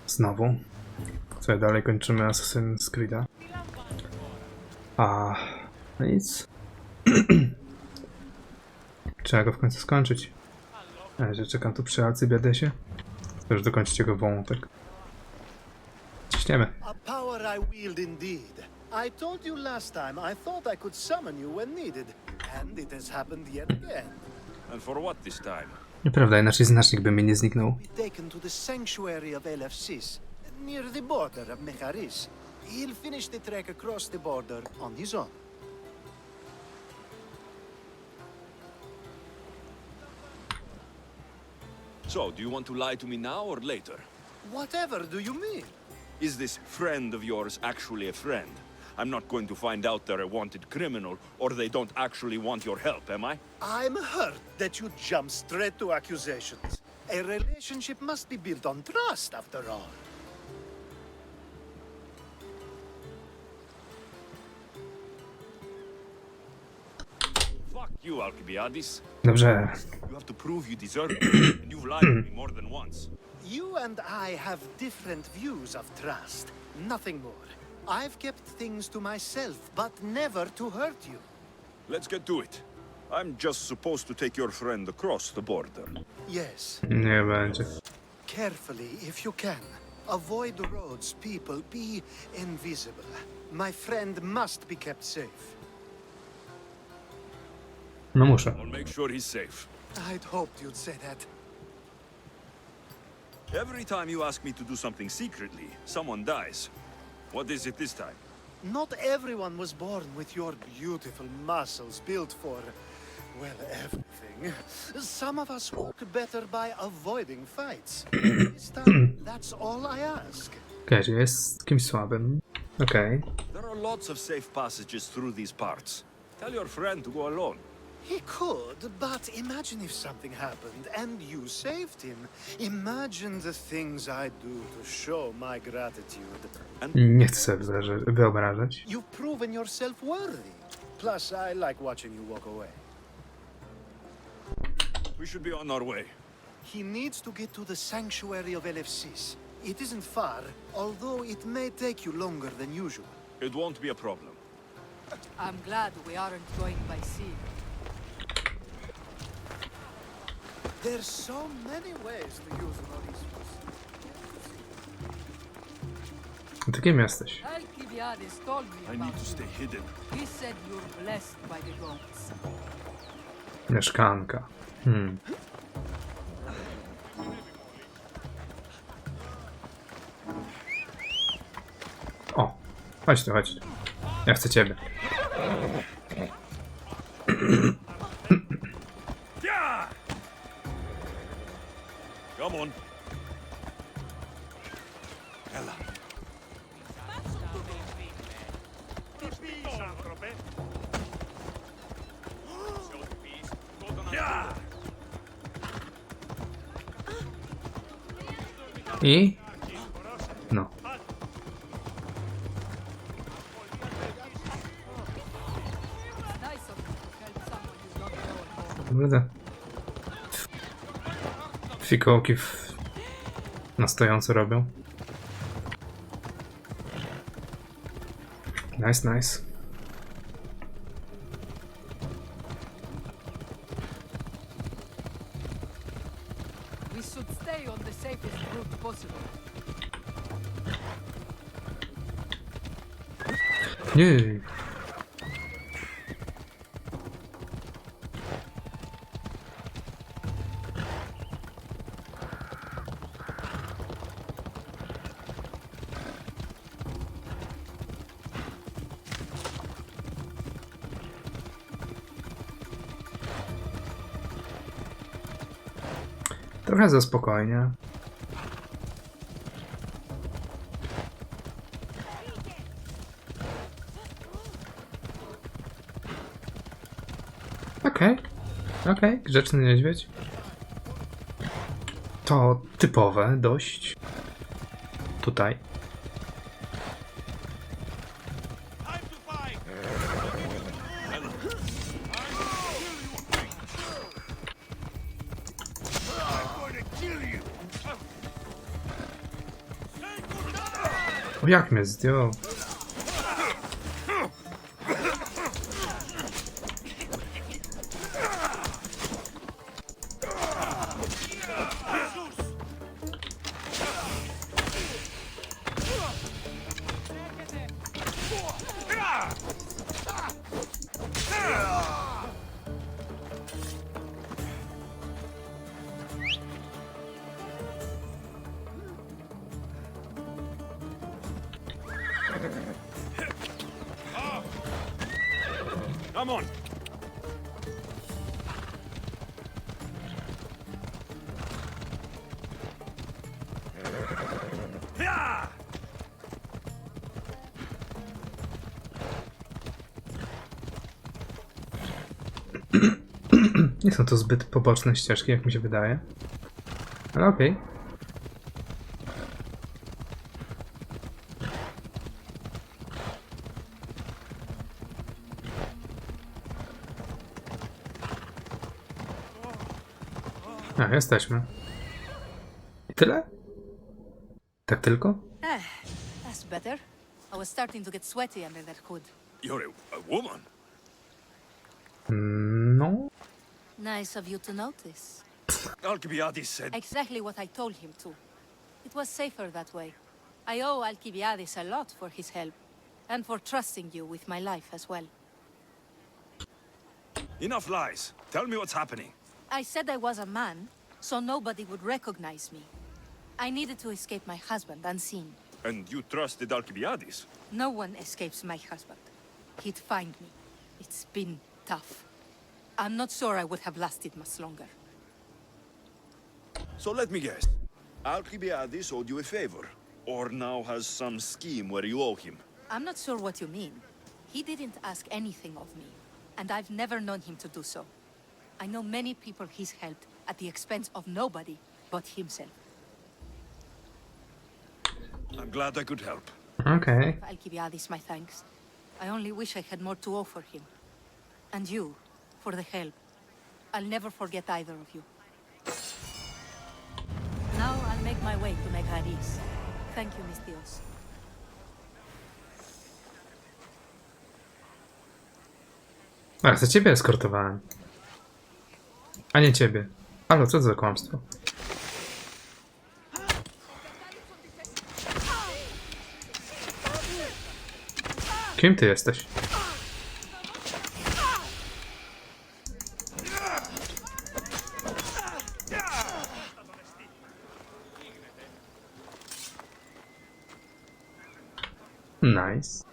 Znowu. Co dalej kończymy Assassin's Creed'a. A no nic. Trzeba go w końcu skończyć. Na razie czekam tu przy Alcybiadesie. Już dokończyć jego wątek. Ciśniemy. A power I wield indeed. I told you last time I thought I could summon you when needed, and it has happened yet again. And for what this time? Nieprawda, inaczej znacznik by mi nie zniknął. Be taken to the sanctuary of LFCs, near the border of Mecharis. He'll finish the trek across the border on his own. So, do you want to lie to me now or later? Whatever do you mean? Is this friend of yours actually a friend? I'm not going to find out they're a wanted criminal, or they don't actually want your help, am I? I'm hurt that you jump straight to accusations. A relationship must be built on trust, after all. Fuck you, Alcibiades. Dobrze. You have to prove you deserve it, and you've lied to me more than once. You and I have different views of trust, nothing more. I've kept things to myself, but never to hurt you. Let's get to it. I'm just supposed to take your friend across the border. Yes, Nie będzie. carefully if you can. Avoid roads, people, be invisible. My friend must be kept safe. No muszę. I'll make sure he's safe. I'd hoped you'd say that. Every time you ask me to do something secretly, someone dies. What is it this time? Not everyone was born with your beautiful muscles built for, well, everything. Some of us walk better by avoiding fights. This time, that's all I ask. Okej, że jest kimś słabym. Okej. There are lots of safe passages through these parts. Tell your friend to go alone. He could, but imagine if something happened and you saved him. Imagine the things I do to show my gratitude. Nie chcę sobie wyobrażać. You've proven yourself worthy. Plus, I like watching you walk away. We should be on our way. He needs to get to the sanctuary of LFCs. It isn't far, although it may take you longer than usual. It won't be a problem. I'm glad we aren't going by sea. There's so many ways to use an Odyssey. Ty kim jesteś? Alcibiades told me I need about to stay you. hidden. He said you're blessed by the gods. Mieszkanka. O, chodź tu, chodź tu. Ja chcę ciebie. Come on. Ella. I? No. It's nice of you to help someone you don't know at all. Kurde. Fikołki na stojąco robią. Nice, nice. We should stay on the safest route possible. Nie. Trochę za spokojnie. Okej, grzeczny niedźwiedź. To typowe dość. Tutaj. O, jak mnie zdjął? Come on. Nie są to zbyt poboczne ścieżki, jak mi się wydaje. Ale okej. A, jesteśmy. I tyle? Tak tylko? That's better. I was starting to get sweaty under that hood. You're a woman. No. Nice of you to notice. Alcibiades said. Exactly what I told him to. It was safer that way. I owe Alcibiades a lot for his help, and for trusting you with my life as well. Enough lies. Tell me what's happening. I said I was a man, so nobody would recognize me. I needed to escape my husband unseen. And you trusted Alcibiades? No one escapes my husband. He'd find me. It's been tough. I'm not sure I would have lasted much longer. So let me guess. Alcibiades owed you a favor, or now has some scheme where you owe him. I'm not sure what you mean. He didn't ask anything of me, and I've never known him to do so. I know many people he's helped at the expense of nobody but himself. I'm glad I could help. Okej. Alcibiades, my thanks. I only wish I had more to offer him. And you, for the help. I'll never forget either of you. Now I'll make my way to Megaris. Thank you, Mistios. A, za ciebie eskortowałem. A nie ciebie. Ale co to za kłamstwo? Kim ty jesteś? Nice.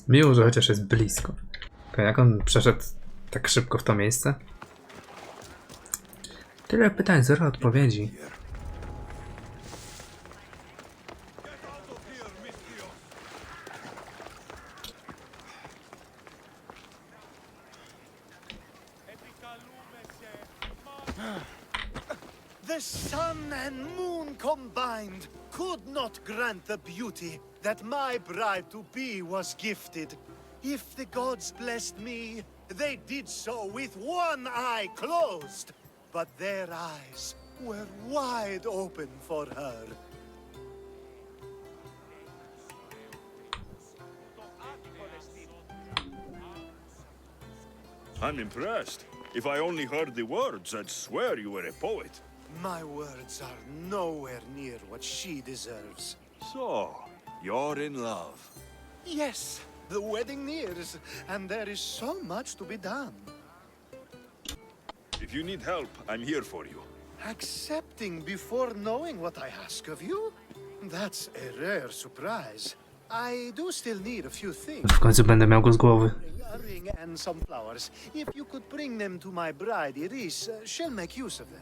Miło, że chociaż jest blisko. Okej, jak on przeszedł tak szybko w to miejsce? Tyle pytań, zero odpowiedzi. The sun and moon combined could not grant the beauty that my bride-to-be was gifted. If the gods blessed me, they did so with one eye closed. But their eyes were wide open for her. I'm impressed. If I only heard the words, I'd swear you were a poet. My words are nowhere near what she deserves. So, you're in love. Yes, the wedding nears, and there is so much to be done. If you need help, I'm here for you. Accepting before knowing what I ask of you? That's a rare surprise. I do still need a few things. W końcu będę miał go z głowy. A ring and some flowers. If you could bring them to my bride, Iris, she'll make use of them.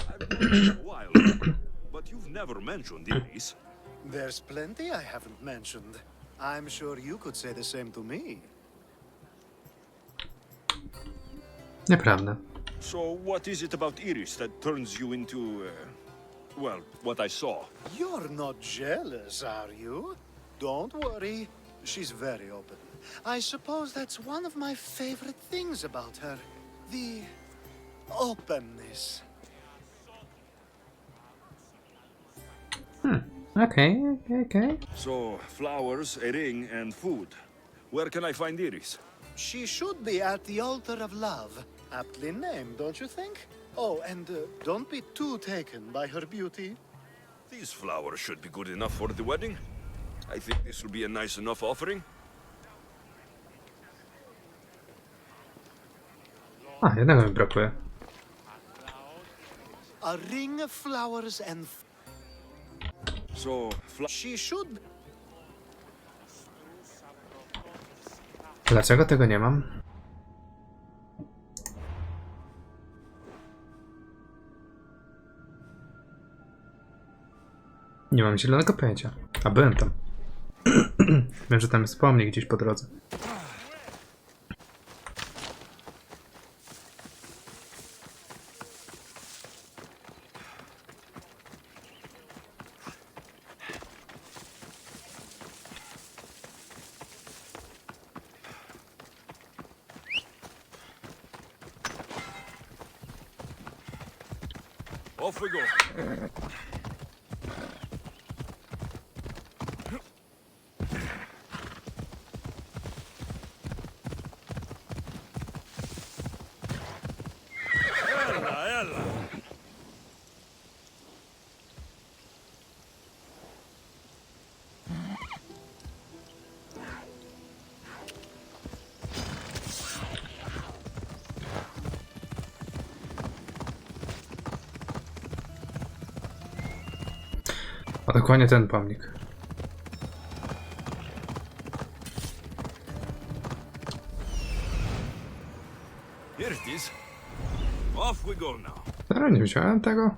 I've been a while, but you've never mentioned Iris. There's plenty I haven't mentioned. I'm sure you could say the same to me. Nieprawda. So, what is it about Iris that turns you into, well, what I saw? You're not jealous, are you? Don't worry. She's very open. I suppose that's one of my favorite things about her. The openness. Okay. So, flowers, a ring, and food. Where can I find Iris? She should be at the altar of love. Aptly named, don't you think? Oh, and don't be too taken by her beauty. These flowers should be good enough for the wedding. I think this will be a nice enough offering. A, jednego mi brakuje. A ring of flowers and... So, She should... Dlaczego tego nie mam? Nie mam zielonego pojęcia. A byłem tam. Wiem, że tam jest pomnik gdzieś po drodze. off we go. A dokładnie ten pomnik. Here it is. Off we go now. Teraz nie wziąłem tego.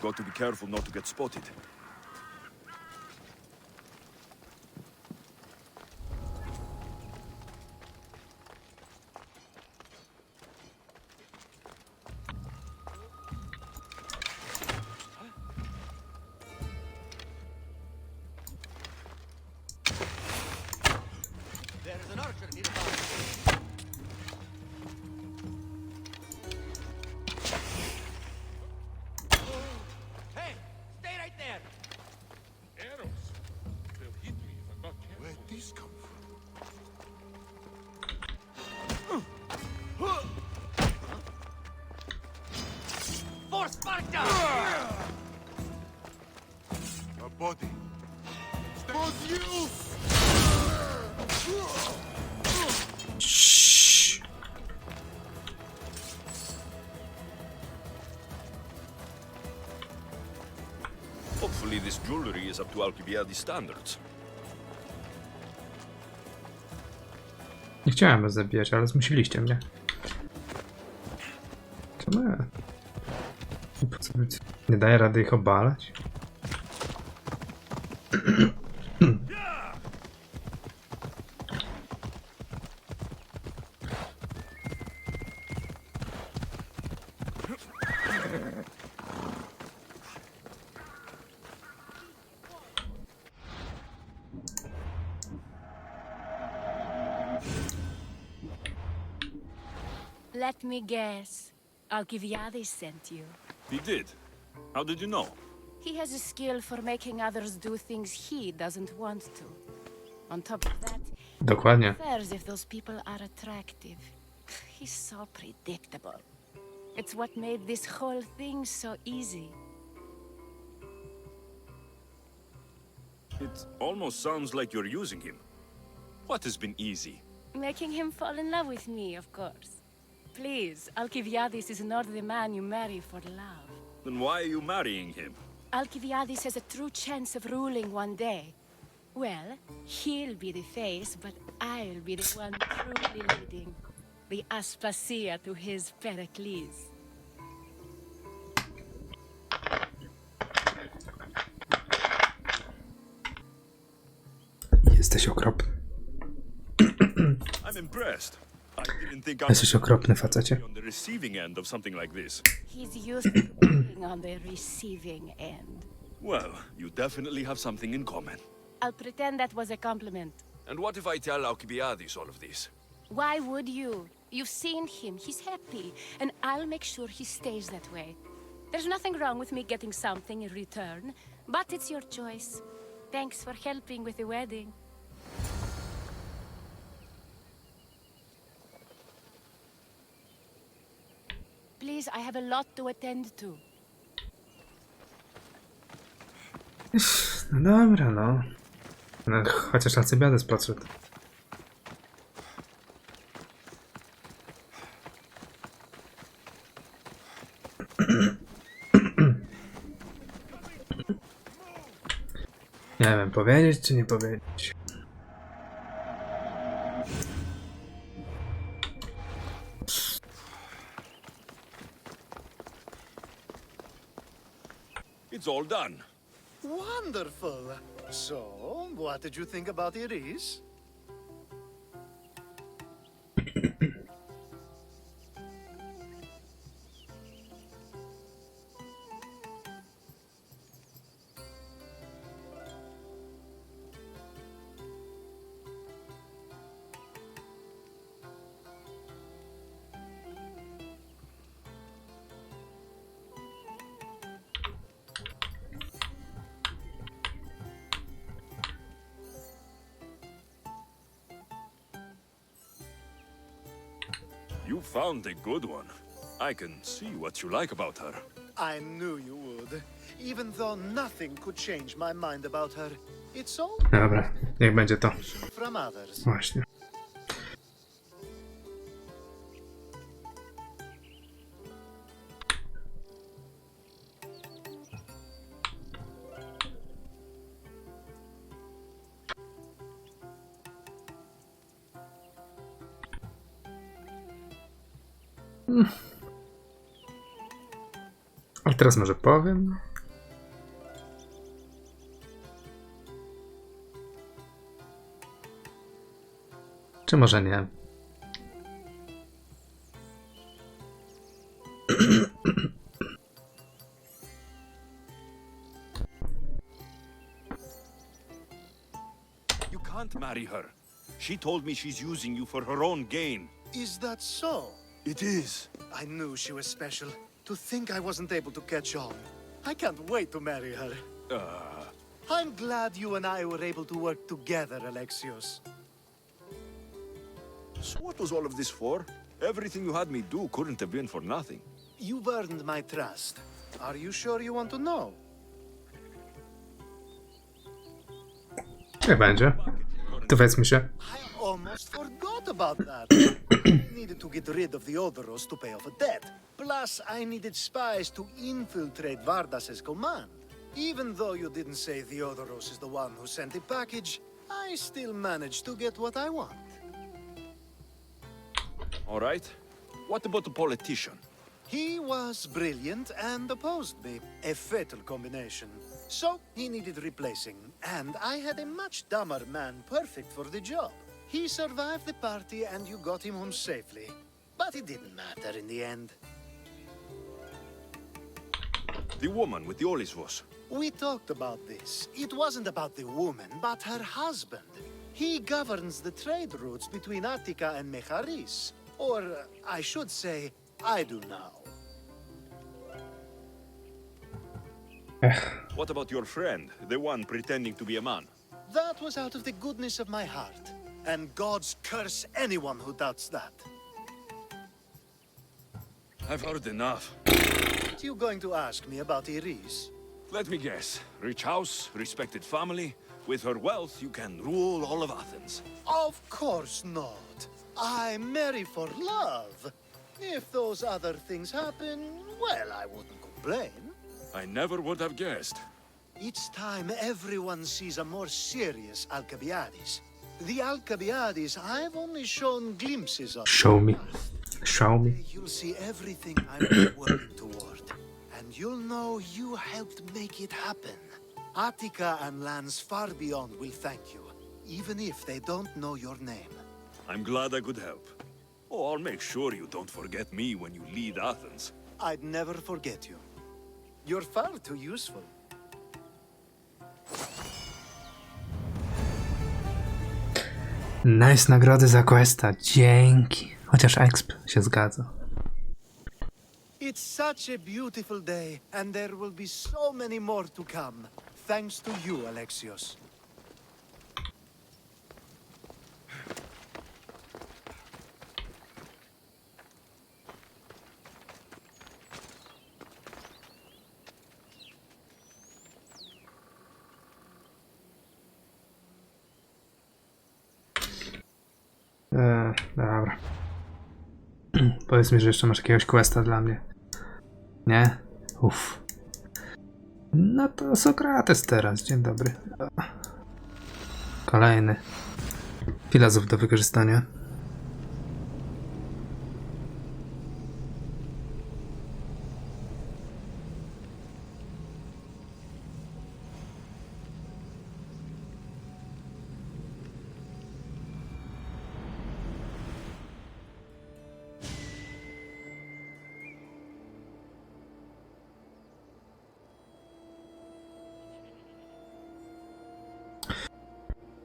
Got to be careful not to get spotted. There's an archer nearby. Hey, stay right there! Arrows. They'll hit me if I'm not careful. Where'd these come from? For Sparta! A body. Both you! Shh. Hopefully this jewelry is up to Alcibiades standards. Nie chciałem was zabijać, ale zmusiliście mnie. Co my? Nie daję rady ich obalać? Let me guess. Alcibiades sent you. He did. How did you know? He has a skill for making others do things he doesn't want to. On top of that, Dokładnie. he cares if those people are attractive. He's so predictable. It's what made this whole thing so easy. It almost sounds like you're using him. What has been easy? Making him fall in love with me, of course. Please, Alcibiades is not the man you marry for love. Then why are you marrying him? Alcibiades has a true chance of ruling one day. Well, he'll be the face, but I'll be the one truly leading. The Aspasia to his Pericles. Jesteś okropny. I'm impressed. I didn't think I Jesteś okropny, facecie. be on the receiving end of something like this. He's used to being on the receiving end. Well, you definitely have something in common. I'll pretend that was a compliment. And what if I tell Alcibiades all of this? Why would you? You've seen him. He's happy. And I'll make sure he stays that way. There's nothing wrong with me getting something in return, but it's your choice. Thanks for helping with the wedding. Please, I have a lot to attend to. No dobra, no. No, chociaż Alcybiades podszedł. Nie wiem, powiedzieć czy nie powiedzieć. It's all done. Wonderful. So, what did you think about Iris? You found a good one. I can see what you like about her. I knew you would. Even though nothing could change my mind about her. It's all Dobra, niech będzie to. from others. Właśnie. A teraz może powiem. Czy może nie? You can't marry her. She told me she's using you for her own gain. Is that so? It is. I knew she was special. To think I wasn't able to catch on. I can't wait to marry her. I'm glad you and I were able to work together, Alexios. So what was all of this for? Everything you had me do couldn't have been for nothing. You've earned my trust. Are you sure you want to know? Nie będzie. Dowiedzmy się. I almost forgot about that. Needed to get rid of the Odoros to pay off a debt. Plus, I needed spies to infiltrate Vardas's command. Even though you didn't say Theodoros is the one who sent the package, I still managed to get what I want. All right. What about the politician? He was brilliant and opposed me. A fatal combination. So, he needed replacing, and I had a much dumber man perfect for the job. He survived the party and you got him home safely. But it didn't matter in the end. The woman with the Olisvos. We talked about this. It wasn't about the woman, but her husband. He governs the trade routes between Attica and Mecharis. Or, I should say, I do now. What about your friend, the one pretending to be a man? That was out of the goodness of my heart. And gods curse anyone who doubts that. I've heard enough. What are you going to ask me about Iris? Let me guess. Rich house, respected family. With her wealth, you can rule all of Athens. Of course not. I marry for love. If those other things happen, well, I wouldn't complain. I never would have guessed. Each time everyone sees a more serious Alcibiades. The Alcibiades I've only shown glimpses of. Show me. Show me. You'll see everything I'm working toward. And you'll know you helped make it happen. Attica and lands far beyond will thank you. even if they don't know your name. I'm glad I could help. Oh, I'll make sure you don't forget me when you lead Athens. I'd never forget you. You're far too useful. Nice nagrody za questa, dzięki. Chociaż exp się zgadza. It's such a beautiful day, and there will be so many more to come. Thanks to you, Alexios. Dobra. Powiedz mi, że jeszcze masz jakiegoś questa dla mnie. Nie? Uff. No to Sokrates teraz. Dzień dobry. Kolejny. Filozof do wykorzystania.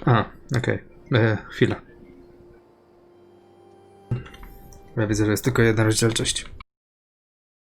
A, okej. Chwila. Ja widzę, że jest tylko jedna rozdzielczość.